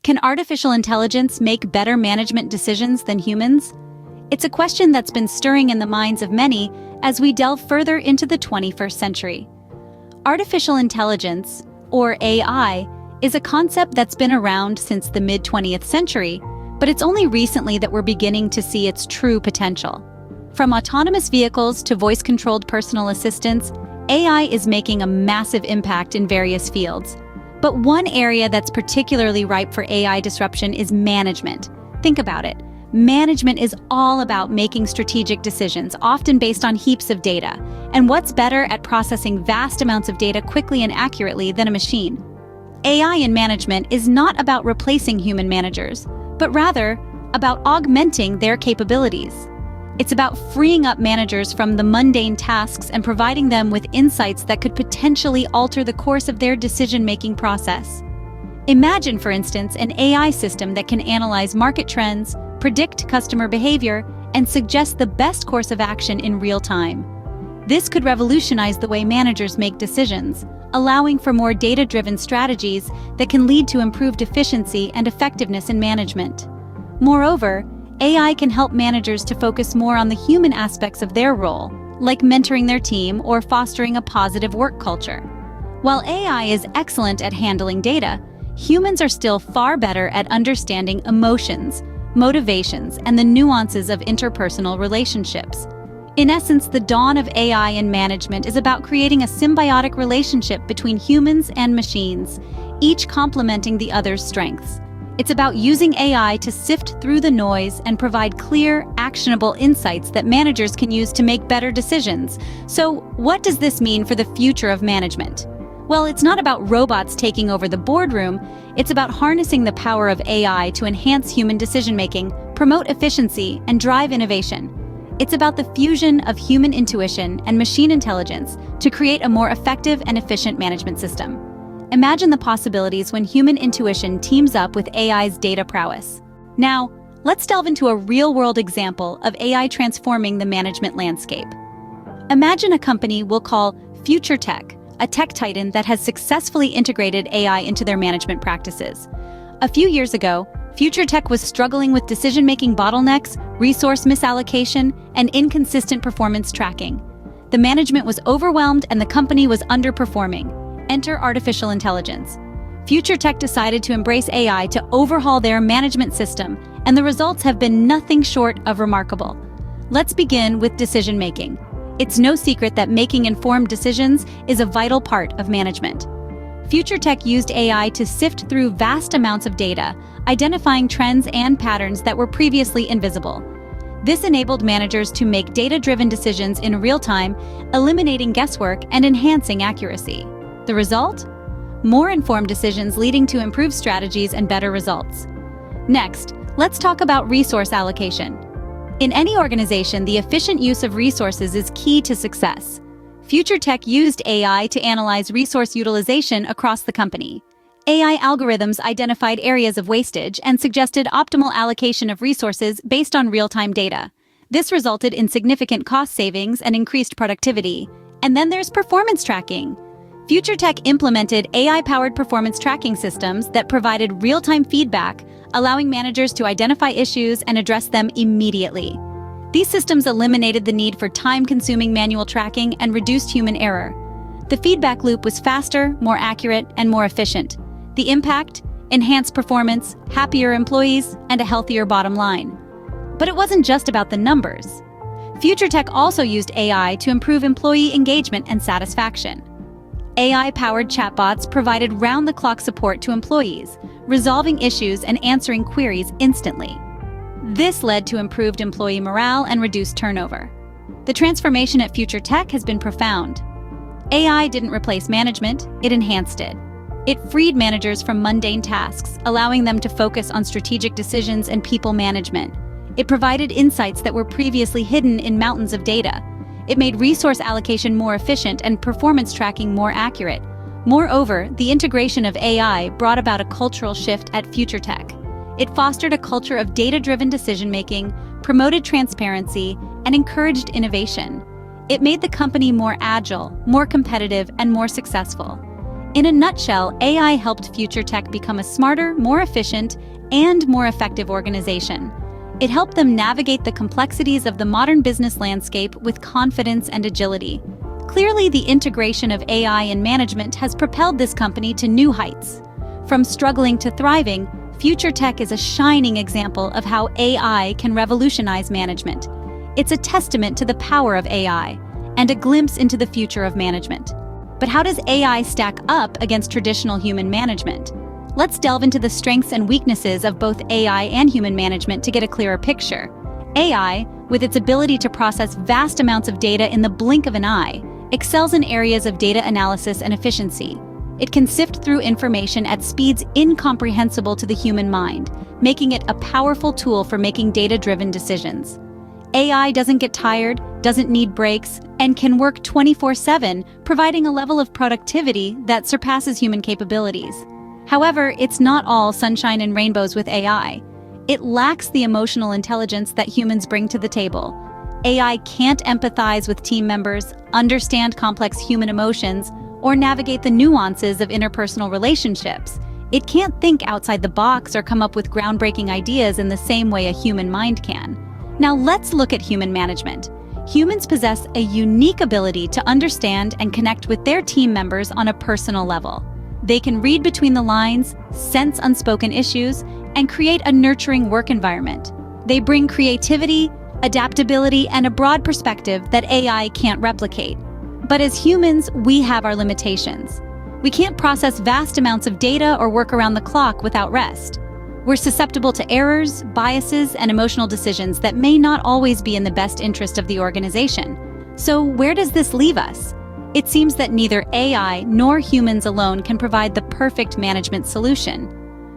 Can artificial intelligence make better management decisions than humans? It's a question that's been stirring in the minds of many as we delve further into the 21st century. Artificial intelligence, or AI, is a concept that's been around since the mid-20th century, but it's only recently that we're beginning to see its true potential. From autonomous vehicles to voice-controlled personal assistants, AI is making a massive impact in various fields. But one area that's particularly ripe for AI disruption is management. Think about it. Management is all about making strategic decisions, often based on heaps of data. And what's better at processing vast amounts of data quickly and accurately than a machine? AI in management is not about replacing human managers, but rather about augmenting their capabilities. It's about freeing up managers from the mundane tasks and providing them with insights that could potentially alter the course of their decision-making process. Imagine, for instance, an AI system that can analyze market trends, predict customer behavior, and suggest the best course of action in real time. This could revolutionize the way managers make decisions, allowing for more data-driven strategies that can lead to improved efficiency and effectiveness in management. Moreover, AI can help managers to focus more on the human aspects of their role, like mentoring their team or fostering a positive work culture. While AI is excellent at handling data, humans are still far better at understanding emotions, motivations, and the nuances of interpersonal relationships. In essence, the dawn of AI in management is about creating a symbiotic relationship between humans and machines, each complementing the other's strengths. It's about using AI to sift through the noise and provide clear, actionable insights that managers can use to make better decisions. So, what does this mean for the future of management? Well, it's not about robots taking over the boardroom. It's about harnessing the power of AI to enhance human decision-making, promote efficiency, and drive innovation. It's about the fusion of human intuition and machine intelligence to create a more effective and efficient management system. Imagine the possibilities when human intuition teams up with AI's data prowess. Now, let's delve into a real-world example of AI transforming the management landscape. Imagine a company we'll call Future Tech, a tech titan that has successfully integrated AI into their management practices. A few years ago, Future Tech was struggling with decision-making bottlenecks, resource misallocation, and inconsistent performance tracking. The management was overwhelmed and the company was underperforming. Enter artificial intelligence. Future Tech decided to embrace AI to overhaul their management system, and the results have been nothing short of remarkable. Let's begin with decision-making. It's no secret that making informed decisions is a vital part of management. Future Tech used AI to sift through vast amounts of data, identifying trends and patterns that were previously invisible. This enabled managers to make data-driven decisions in real time, eliminating guesswork and enhancing accuracy. The result? More informed decisions leading to improved strategies and better results. Next, let's talk about resource allocation. In any organization, the efficient use of resources is key to success. Future Tech used AI to analyze resource utilization across the company. AI algorithms identified areas of wastage and suggested optimal allocation of resources based on real-time data. This resulted in significant cost savings and increased productivity. And then there's performance tracking. Future Tech implemented AI-powered performance tracking systems that provided real-time feedback, allowing managers to identify issues and address them immediately. These systems eliminated the need for time-consuming manual tracking and reduced human error. The feedback loop was faster, more accurate, and more efficient. The impact? Enhanced performance, happier employees, and a healthier bottom line. But it wasn't just about the numbers. Future Tech also used AI to improve employee engagement and satisfaction. AI-powered chatbots provided round-the-clock support to employees, resolving issues and answering queries instantly. This led to improved employee morale and reduced turnover. The transformation at Future Tech has been profound. AI didn't replace management, it enhanced it. It freed managers from mundane tasks, allowing them to focus on strategic decisions and people management. It provided insights that were previously hidden in mountains of data. It made resource allocation more efficient and performance tracking more accurate. Moreover, the integration of AI brought about a cultural shift at Future Tech. It fostered a culture of data-driven decision-making, promoted transparency, and encouraged innovation. It made the company more agile, more competitive, and more successful. In a nutshell, AI helped future tech become a smarter, more efficient, and more effective organization. It helped them navigate the complexities of the modern business landscape with confidence and agility. Clearly, the integration of AI in management has propelled this company to new heights. From struggling to thriving, future tech is a shining example of how AI can revolutionize management. It's a testament to the power of AI and a glimpse into the future of management. But how does AI stack up against traditional human management? Let's delve into the strengths and weaknesses of both AI and human management to get a clearer picture. AI, with its ability to process vast amounts of data in the blink of an eye, excels in areas of data analysis and efficiency. It can sift through information at speeds incomprehensible to the human mind, making it a powerful tool for making data-driven decisions. AI doesn't get tired, doesn't need breaks, and can work 24/7, providing a level of productivity that surpasses human capabilities. However, it's not all sunshine and rainbows with AI. It lacks the emotional intelligence that humans bring to the table. AI can't empathize with team members, understand complex human emotions, or navigate the nuances of interpersonal relationships. It can't think outside the box or come up with groundbreaking ideas in the same way a human mind can. Now let's look at human management. Humans possess a unique ability to understand and connect with their team members on a personal level. They can read between the lines, sense unspoken issues, and create a nurturing work environment. They bring creativity, adaptability, and a broad perspective that AI can't replicate. But as humans, we have our limitations. We can't process vast amounts of data or work around the clock without rest. We're susceptible to errors, biases, and emotional decisions that may not always be in the best interest of the organization. So where does this leave us? It seems that neither AI nor humans alone can provide the perfect management solution.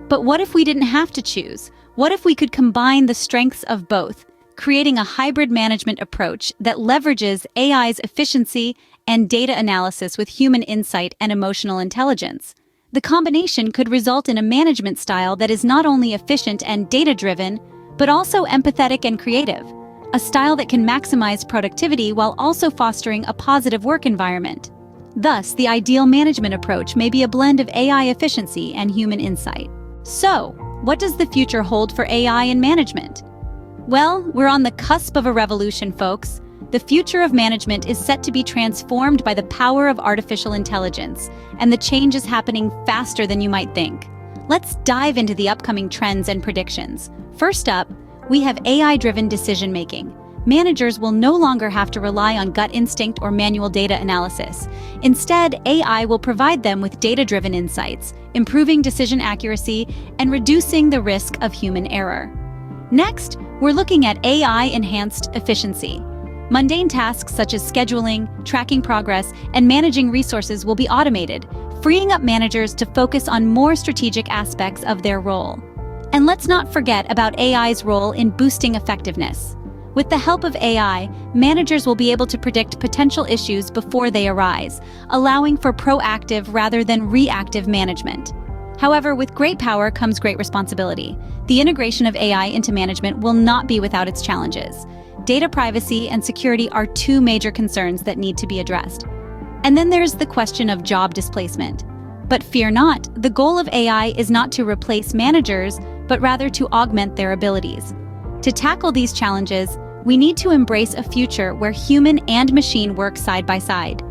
But what if we didn't have to choose? What if we could combine the strengths of both, creating a hybrid management approach that leverages AI's efficiency and data analysis with human insight and emotional intelligence? The combination could result in a management style that is not only efficient and data-driven, but also empathetic and creative. A style that can maximize productivity while also fostering a positive work environment. Thus, the ideal management approach may be a blend of AI efficiency and human insight. So, what does the future hold for AI in management? Well, we're on the cusp of a revolution, folks. The future of management is set to be transformed by the power of artificial intelligence, and the change is happening faster than you might think. Let's dive into the upcoming trends and predictions. First up, we have AI-driven decision-making. Managers will no longer have to rely on gut instinct or manual data analysis. Instead, AI will provide them with data-driven insights, improving decision accuracy and reducing the risk of human error. Next, we're looking at AI-enhanced efficiency. Mundane tasks such as scheduling, tracking progress, and managing resources will be automated, freeing up managers to focus on more strategic aspects of their role. And let's not forget about AI's role in boosting effectiveness. With the help of AI, managers will be able to predict potential issues before they arise, allowing for proactive rather than reactive management. However, with great power comes great responsibility. The integration of AI into management will not be without its challenges. Data privacy and security are two major concerns that need to be addressed. And then there's the question of job displacement. But fear not, the goal of AI is not to replace managers, but rather to augment their abilities. To tackle these challenges, we need to embrace a future where human and machine work side by side.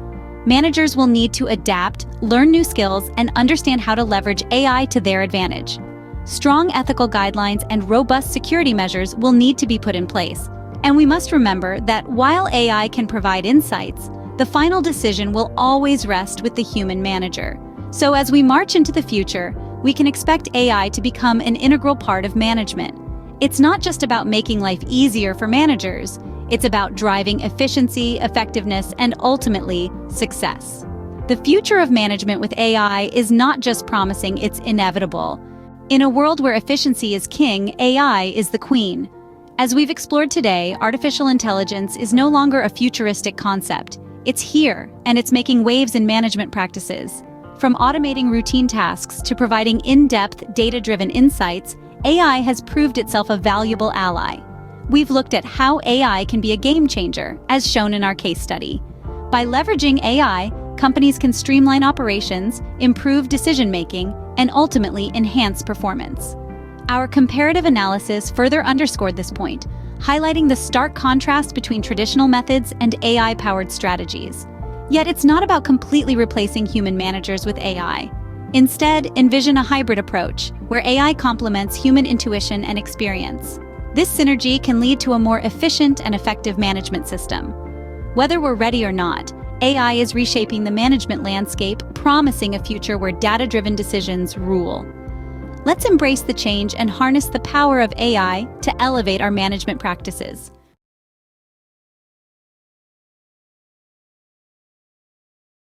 Managers will need to adapt, learn new skills, and understand how to leverage AI to their advantage. Strong ethical guidelines and robust security measures will need to be put in place. And we must remember that while AI can provide insights, the final decision will always rest with the human manager. So as we march into the future, we can expect AI to become an integral part of management. It's not just about making life easier for managers, it's about driving efficiency, effectiveness, and ultimately, success. The future of management with AI is not just promising, it's inevitable. In a world where efficiency is king, AI is the queen. As we've explored today, artificial intelligence is no longer a futuristic concept. It's here, and it's making waves in management practices. From automating routine tasks to providing in-depth, data-driven insights, AI has proved itself a valuable ally. We've looked at how AI can be a game changer, as shown in our case study. By leveraging AI, companies can streamline operations, improve decision-making, and ultimately enhance performance. Our comparative analysis further underscored this point, highlighting the stark contrast between traditional methods and AI-powered strategies. Yet it's not about completely replacing human managers with AI. Instead, envision a hybrid approach, where AI complements human intuition and experience. This synergy can lead to a more efficient and effective management system. Whether we're ready or not, AI is reshaping the management landscape, promising a future where data-driven decisions rule. Let's embrace the change and harness the power of AI to elevate our management practices.